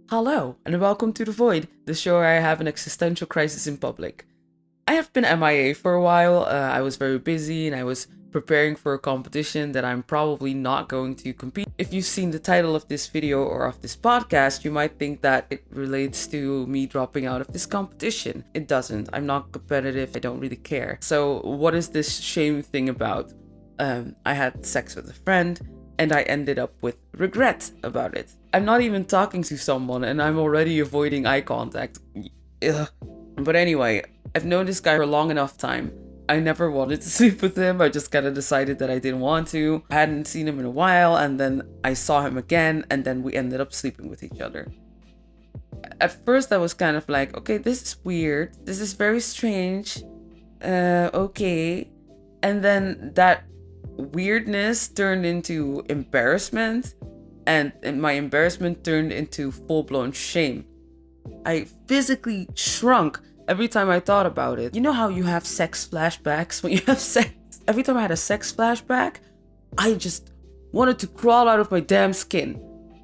Hello, and welcome to The Void, the show where I have an existential crisis in public. I have been MIA for a while. I was very busy and I was preparing for a competition that I'm probably not going to compete. If you've seen the title of this video or of this podcast, you might think that it relates to me dropping out of this competition. It doesn't. I'm not competitive. I don't really care. So, what is this shame thing about? I had sex with a friend and I ended up with regret about it. I'm not even talking to someone and I'm already avoiding eye contact. Ugh. But anyway, I've known this guy for a long enough time. I never wanted to sleep with him. I just kind of decided that I didn't want to. I hadn't seen him in a while, and then I saw him again, and then we ended up sleeping with each other. At first, I was kind of like, okay, this is weird. This is very strange. Okay. And then that weirdness turned into embarrassment, and my embarrassment turned into full-blown shame. I physically shrunk every time I thought about it. You know how you have sex flashbacks when you have sex? Every time I had a sex flashback, I just wanted to crawl out of my damn skin.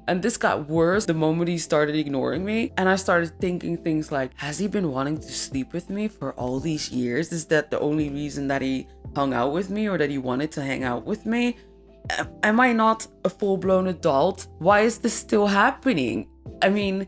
And this got worse the moment he started ignoring me. And I started thinking things like, has he been wanting to sleep with me for all these years? Is that the only reason that he hung out with me, or that he wanted to hang out with me? Am I not a full-blown adult? Why is this still happening? I mean,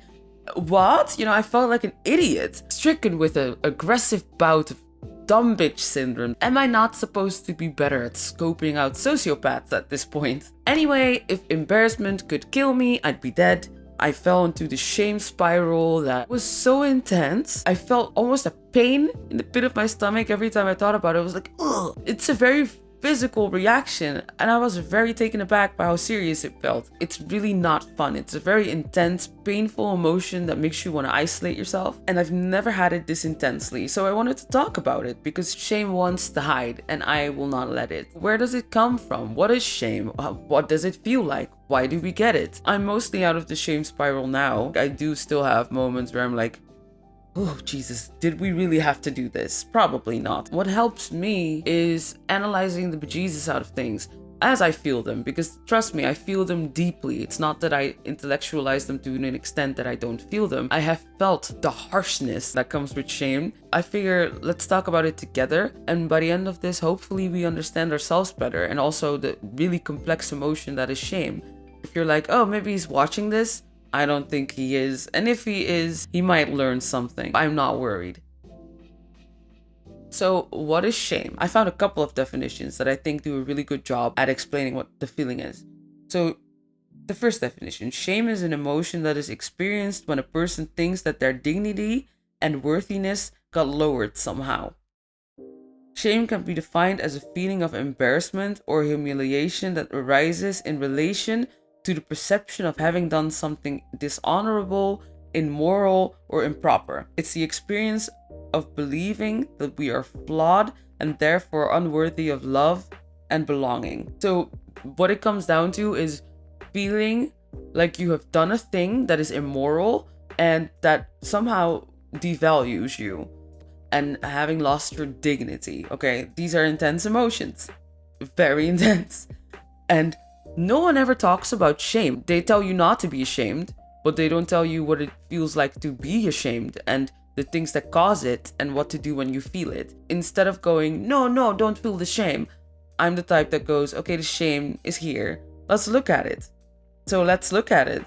what? I felt like an idiot, stricken with an aggressive bout of dumb bitch syndrome. Am I not supposed to be better at scoping out sociopaths at this point? Anyway, if embarrassment could kill me, I'd be dead. I fell into the shame spiral that was so intense. I felt almost a pain in the pit of my stomach every time I thought about it. I was like, ugh. It's a very physical reaction, and I was very taken aback by how serious it felt. It's really not fun. It's a very intense, painful emotion that makes you want to isolate yourself, and I've never had it this intensely, so I wanted to talk about it because shame wants to hide, and I will not let it. Where does it come from? What is shame? What does it feel like? Why do we get it? I'm mostly out of the shame spiral now. I do still have moments where I'm like, oh, Jesus, did we really have to do this? Probably not. What helps me is analyzing the bejesus out of things as I feel them, because trust me, I feel them deeply. It's not that I intellectualize them to an extent that I don't feel them. I have felt the harshness that comes with shame. I figure let's talk about it together, and by the end of this, hopefully we understand ourselves better, and also the really complex emotion that is shame. If you're like, oh, maybe he's watching this, I don't think he is. And if he is, he might learn something. I'm not worried. So, what is shame? I found a couple of definitions that I think do a really good job at explaining what the feeling is. So, the first definition, shame is an emotion that is experienced when a person thinks that their dignity and worthiness got lowered somehow. Shame can be defined as a feeling of embarrassment or humiliation that arises in relation to the perception of having done something dishonorable, immoral, or improper. It's the experience of believing that we are flawed and therefore unworthy of love and belonging. So what it comes down to is feeling like you have done a thing that is immoral and that somehow devalues you, and having lost your dignity. Okay, these are intense emotions. Very intense. And no one ever talks about shame. They tell you not to be ashamed, but they don't tell you what it feels like to be ashamed and the things that cause it and what to do when you feel it. Instead of going, no, don't feel the shame, I'm the type that goes, okay, the shame is here. Let's look at it. So let's look at it.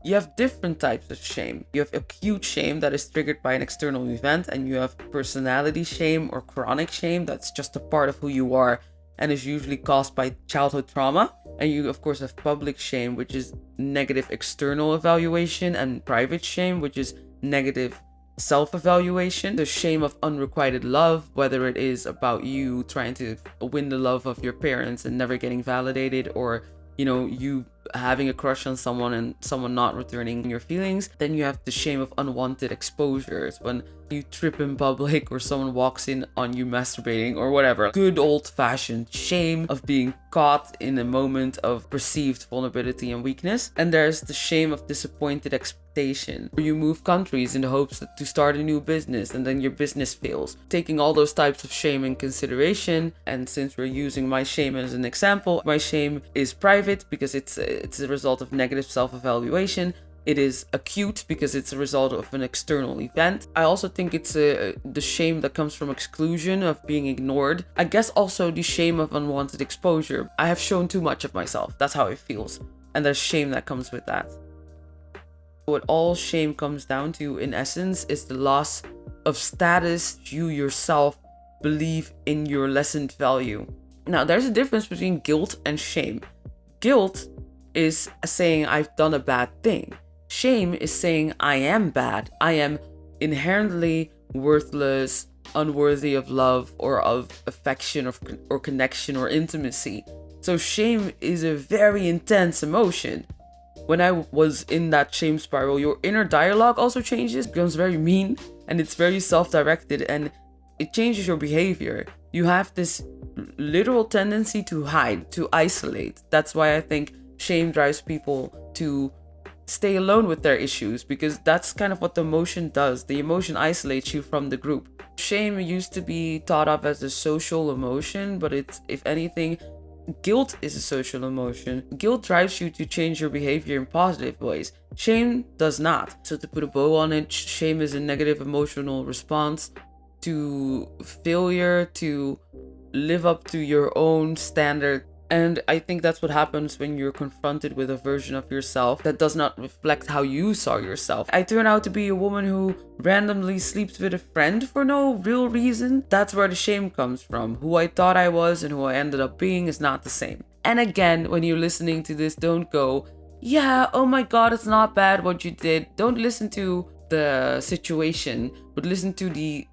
You have different types of shame. You have acute shame that is triggered by an external event, and you have personality shame or chronic shame that's just a part of who you are and is usually caused by childhood trauma. And you, of course, have public shame, which is negative external evaluation, and private shame, which is negative self-evaluation. The shame of unrequited love, whether it is about you trying to win the love of your parents and never getting validated, or you having a crush on someone and someone not returning your feelings. Then you have the shame of unwanted exposures, when you trip in public or someone walks in on you masturbating or whatever. Good old-fashioned shame of being caught in a moment of perceived vulnerability and weakness. And there's the shame of disappointed expectation, where you move countries in the hopes to start a new business and then your business fails. Taking all those types of shame in consideration, and since we're using my shame as an example, my shame is private because it's a result of negative self-evaluation. It is acute because it's a result of an external event. I also think it's the shame that comes from exclusion, of being ignored. I guess also the shame of unwanted exposure. I have shown too much of myself. That's how it feels. And there's shame that comes with that. What all shame comes down to, in essence, is the loss of status you yourself believe in your lessened value. Now, there's a difference between guilt and shame. Guilt is saying I've done a bad thing. Shame is saying I am bad. I am inherently worthless, unworthy of love or of affection or connection or intimacy. So shame is a very intense emotion. When I was in that shame spiral, your inner dialogue also changes, becomes very mean, and it's very self-directed, and it changes your behavior. You have this literal tendency to hide, to isolate. That's why I think shame drives people to stay alone with their issues, because that's kind of what the emotion does. The emotion isolates you from the group. Shame used to be thought of as a social emotion, but it's, if anything, guilt is a social emotion. Guilt drives you to change your behavior in positive ways. Shame does not. So to put a bow on it, shame is a negative emotional response to failure to live up to your own standard. And I think that's what happens when you're confronted with a version of yourself that does not reflect how you saw yourself. I turn out to be a woman who randomly sleeps with a friend for no real reason. That's where the shame comes from. Who I thought I was and who I ended up being is not the same. And again, when you're listening to this, don't go, yeah, oh my God, it's not bad what you did. Don't listen to the situation, but listen to the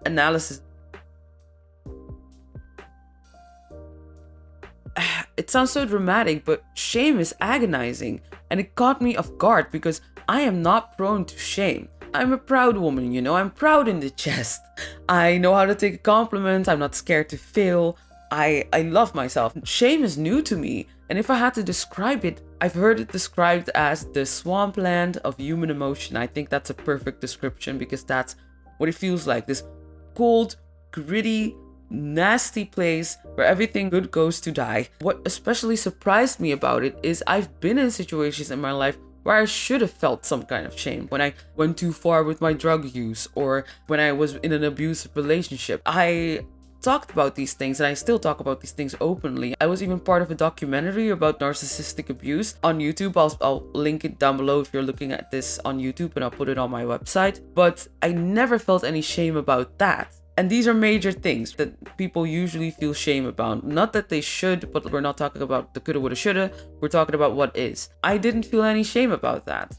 analysis. It sounds so dramatic, but shame is agonizing, and it caught me off guard because I am not prone to shame. I'm a proud woman, you know, I'm proud in the chest. I know how to take a compliment, I'm not scared to fail. I love myself. Shame is new to me, and if I had to describe it, I've heard it described as the swampland of human emotion. I think that's a perfect description because that's what it feels like. This cold, gritty, nasty place where everything good goes to die. What especially surprised me about it is I've been in situations in my life where I should have felt some kind of shame. When I went too far with my drug use, or when I was in an abusive relationship. I talked about these things, and I still talk about these things openly. I was even part of a documentary about narcissistic abuse on YouTube. I'll link it down below if you're looking at this on YouTube, and I'll put it on my website. But I never felt any shame about that. And these are major things that people usually feel shame about. Not that they should, but we're not talking about the coulda, woulda, shoulda. We're talking about what is. I didn't feel any shame about that.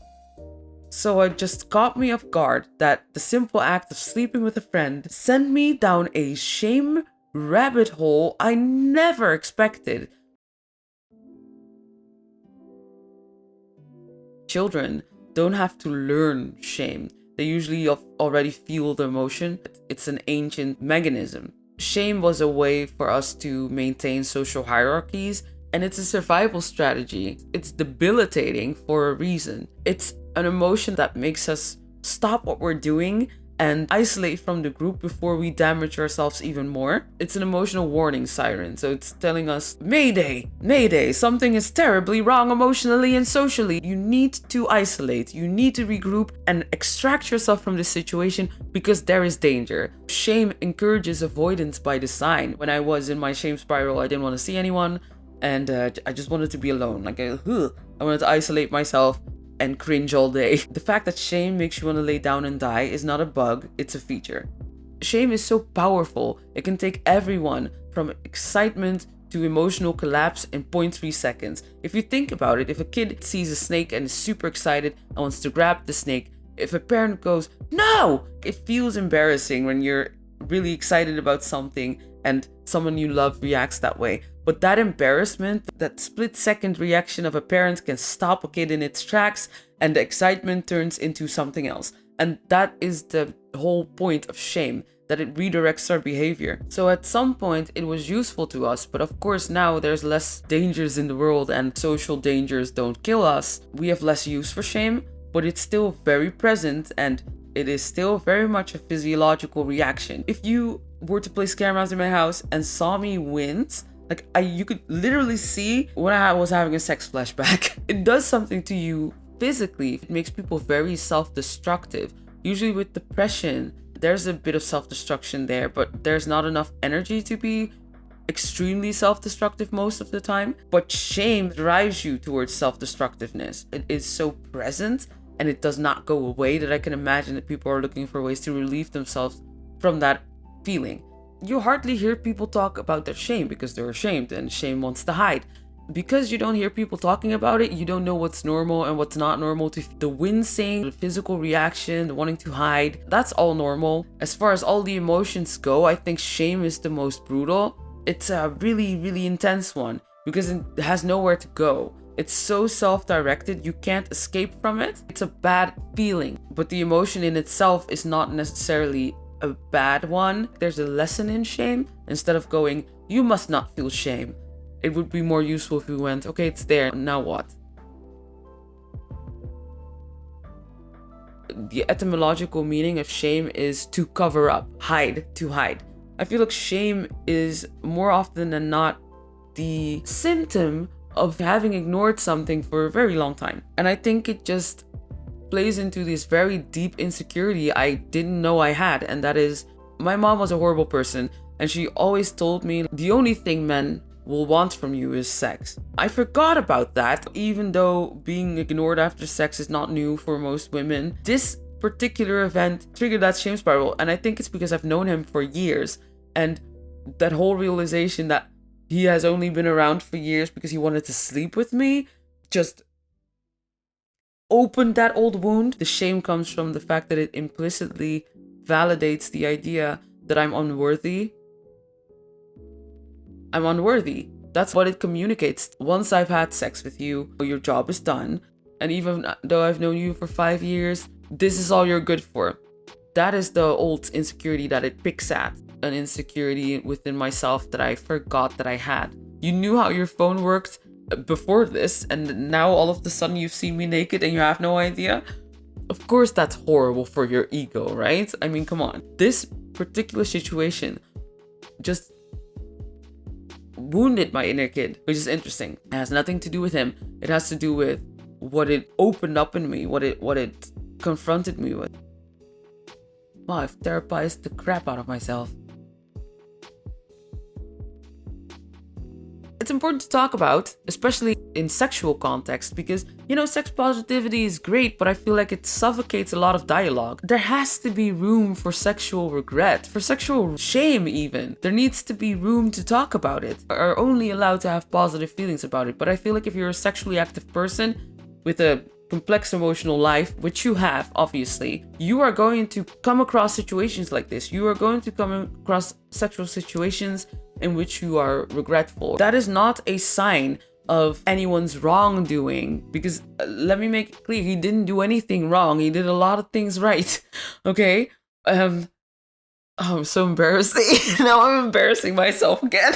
So it just caught me off guard that the simple act of sleeping with a friend sent me down a shame rabbit hole I never expected. Children don't have to learn shame. They usually already feel the emotion. It's an ancient mechanism. Shame was a way for us to maintain social hierarchies, and it's a survival strategy. It's debilitating for a reason. It's an emotion that makes us stop what we're doing and isolate from the group before we damage ourselves even more. It's an emotional warning siren. So it's telling us, Mayday, Mayday, something is terribly wrong emotionally and socially. You need to isolate, you need to regroup and extract yourself from this situation because there is danger. Shame encourages avoidance by design. When I was in my shame spiral, I didn't want to see anyone, and I just wanted to be alone. Like, I wanted to isolate myself and cringe all day. The fact that shame makes you want to lay down and die is not a bug, it's a feature. Shame is so powerful, it can take everyone from excitement to emotional collapse in 0.3 seconds. If you think about it, if a kid sees a snake and is super excited and wants to grab the snake, if a parent goes, no! It feels embarrassing when you're really excited about something and someone you love reacts that way. But that embarrassment, that split-second reaction of a parent can stop a kid in its tracks, and the excitement turns into something else. And that is the whole point of shame, that it redirects our behavior. So at some point it was useful to us, but of course now there's less dangers in the world and social dangers don't kill us. We have less use for shame, but it's still very present, and it is still very much a physiological reaction. If you were to play scare rounds in my house and saw me wince, you could literally see when I was having a sex flashback. It does something to you physically, it makes people very self-destructive. Usually with depression, there's a bit of self-destruction there, but there's not enough energy to be extremely self-destructive most of the time. But shame drives you towards self-destructiveness. It is so present and it does not go away that I can imagine that people are looking for ways to relieve themselves from that feeling. You hardly hear people talk about their shame because they're ashamed and shame wants to hide. Because you don't hear people talking about it, you don't know what's normal and what's not normal. The wincing, the physical reaction, the wanting to hide, that's all normal. As far as all the emotions go, I think shame is the most brutal. It's a really, really intense one because it has nowhere to go. It's so self-directed, you can't escape from it. It's a bad feeling, but the emotion in itself is not necessarily a bad one. There's a lesson in shame. Instead of going, you must not feel shame, it would be more useful if we went, okay, it's there, now what? The etymological meaning of shame is to cover up, hide, to hide. I feel like shame is more often than not the symptom of having ignored something for a very long time. And I think it just plays into this very deep insecurity I didn't know I had. And that is, my mom was a horrible person and she always told me the only thing men will want from you is sex. I forgot about that, even though being ignored after sex is not new for most women. This particular event triggered that shame spiral, and I think it's because I've known him for years, and that whole realization that he has only been around for years because he wanted to sleep with me just opened that old wound. The shame comes from the fact that it implicitly validates the idea that I'm unworthy. I'm unworthy. That's what it communicates. Once I've had sex with you, your job is done. And even though I've known you for 5 years, this is all you're good for. That is the old insecurity that it picks at. An insecurity within myself that I forgot that I had. You knew how your phone worked before this, and now all of a sudden you've seen me naked and you have no idea? Of course that's horrible for your ego, right? I mean, come on. This particular situation just wounded my inner kid, which is interesting. It has nothing to do with him. It has to do with what it opened up in me, what it confronted me with. Wow, I've therapized the crap out of myself. It's important to talk about, especially in sexual context, because, you know, sex positivity is great, but I feel like it suffocates a lot of dialogue. There has to be room for sexual regret, for sexual shame even. There needs to be room to talk about it. We are only allowed to have positive feelings about it, but I feel like if you're a sexually active person with a complex emotional life, which you have, obviously, you are going to come across situations like this. You are going to come across sexual situations in which you are regretful. That is not a sign of anyone's wrongdoing, because let me make it clear, he didn't do anything wrong. He did a lot of things right. Okay? Oh, I'm so embarrassing. Now I'm embarrassing myself again.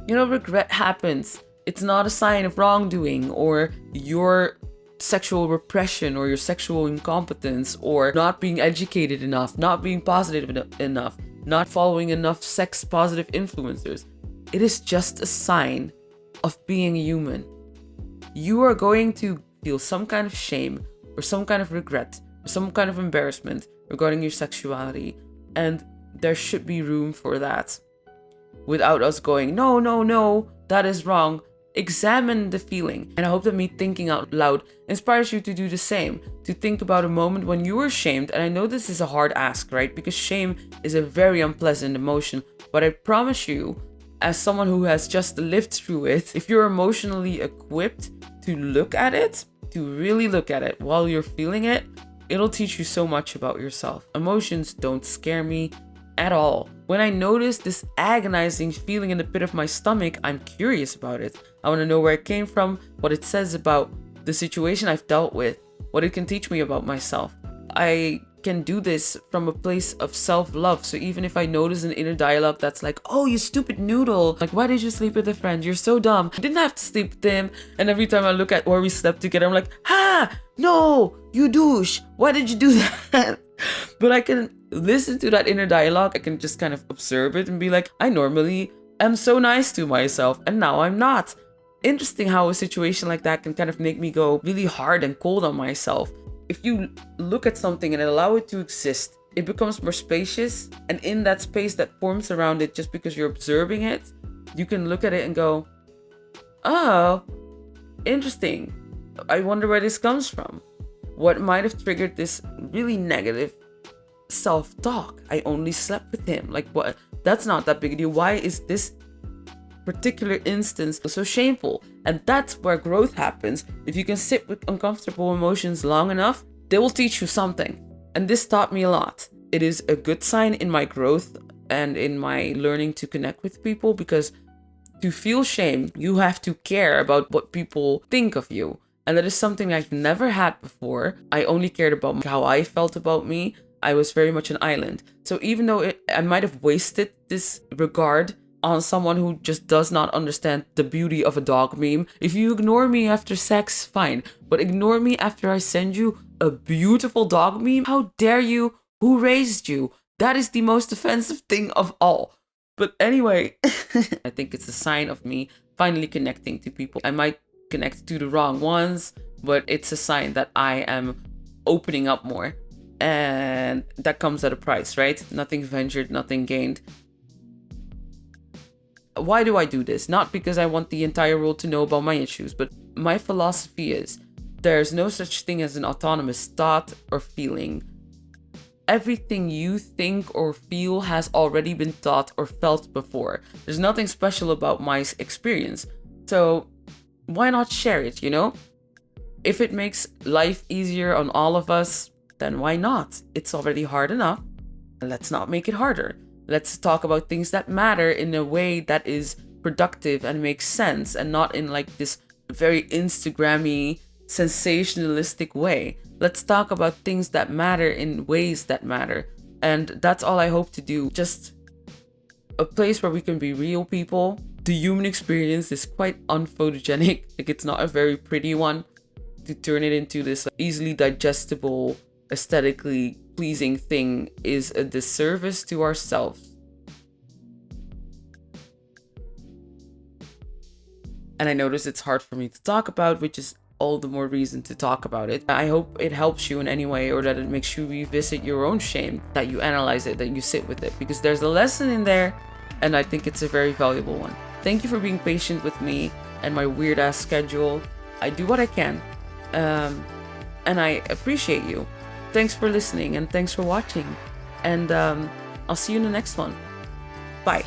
You know, regret happens. It's not a sign of wrongdoing or your sexual repression or your sexual incompetence or not being educated enough, not being positive enough, not following enough sex positive influencers. It is just a sign of being human. You are going to feel some kind of shame or some kind of regret or some kind of embarrassment regarding your sexuality, and there should be room for that without us going, no, no, no, that is wrong. Examine the feeling, and I hope that me thinking out loud inspires you to do the same, to think about a moment when you were shamed. And I know this is a hard ask, right? Because shame is a very unpleasant emotion, but I promise you, as someone who has just lived through it, if you're emotionally equipped to look at it, to really look at it while you're feeling it, it'll teach you so much about yourself. Emotions don't scare me at all. When I notice this agonizing feeling in the pit of my stomach, I'm curious about it. I want to know where it came from, what it says about the situation I've dealt with, what it can teach me about myself. I can do this from a place of self-love. So even if I notice an inner dialogue that's like, oh, you stupid noodle, like, why did you sleep with a friend? You're so dumb. You didn't have to sleep with him. And every time I look at where we slept together, I'm like, no, you douche. Why did you do that? But I can listen to that inner dialogue. I can just kind of observe it and be like, I normally am so nice to myself and now I'm not. interesting how a situation like that can kind of make me go really hard and cold on myself. If you look at something and allow it to exist, it becomes more spacious, and in that space that forms around it just because you're observing it, you can look at it and go, oh, interesting. I wonder where this comes from. What might have triggered this really negative self-talk? I only slept with him. Like, what? That's not that big a deal. Why is this particular instance so shameful? And that's where growth happens. If you can sit with uncomfortable emotions long enough, they will teach you something. And this taught me a lot. It is a good sign in my growth and in my learning to connect with people, because to feel shame, you have to care about what people think of you. And that is something I've never had before. I only cared about how I felt about me. I was very much an island. So even though I might have wasted this regard on someone who just does not understand the beauty of a dog meme. If you ignore me after sex, fine. But ignore me after I send you a beautiful dog meme? How dare you? Who raised you? That is the most offensive thing of all. But anyway, I think it's a sign of me finally connecting to people. I might connect to the wrong ones, but it's a sign that I am opening up more. And that comes at a price, right? Nothing ventured, nothing gained. Why do I do this? Not because I want the entire world to know about my issues, but my philosophy is there's no such thing as an autonomous thought or feeling. Everything you think or feel has already been thought or felt before. There's nothing special about my experience. So why not share it, you know? If it makes life easier on all of us, then why not? It's already hard enough. Let's not make it harder. Let's talk about things that matter in a way that is productive and makes sense, and not in like this very Instagram-y, sensationalistic way. Let's talk about things that matter in ways that matter. And that's all I hope to do. Just a place where we can be real people. The human experience is quite unphotogenic. Like, it's not a very pretty one. To turn it into this easily digestible, aesthetically pleasing thing is a disservice to ourselves. And I notice it's hard for me to talk about, which is all the more reason to talk about it. I hope it helps you in any way, or that it makes you revisit your own shame, that you analyze it, that you sit with it, because there's a lesson in there, and I think it's a very valuable one. Thank you for being patient with me and my weird ass schedule. I do what I can, and I appreciate you. Thanks for listening, and thanks for watching, and I'll see you in the next one. Bye.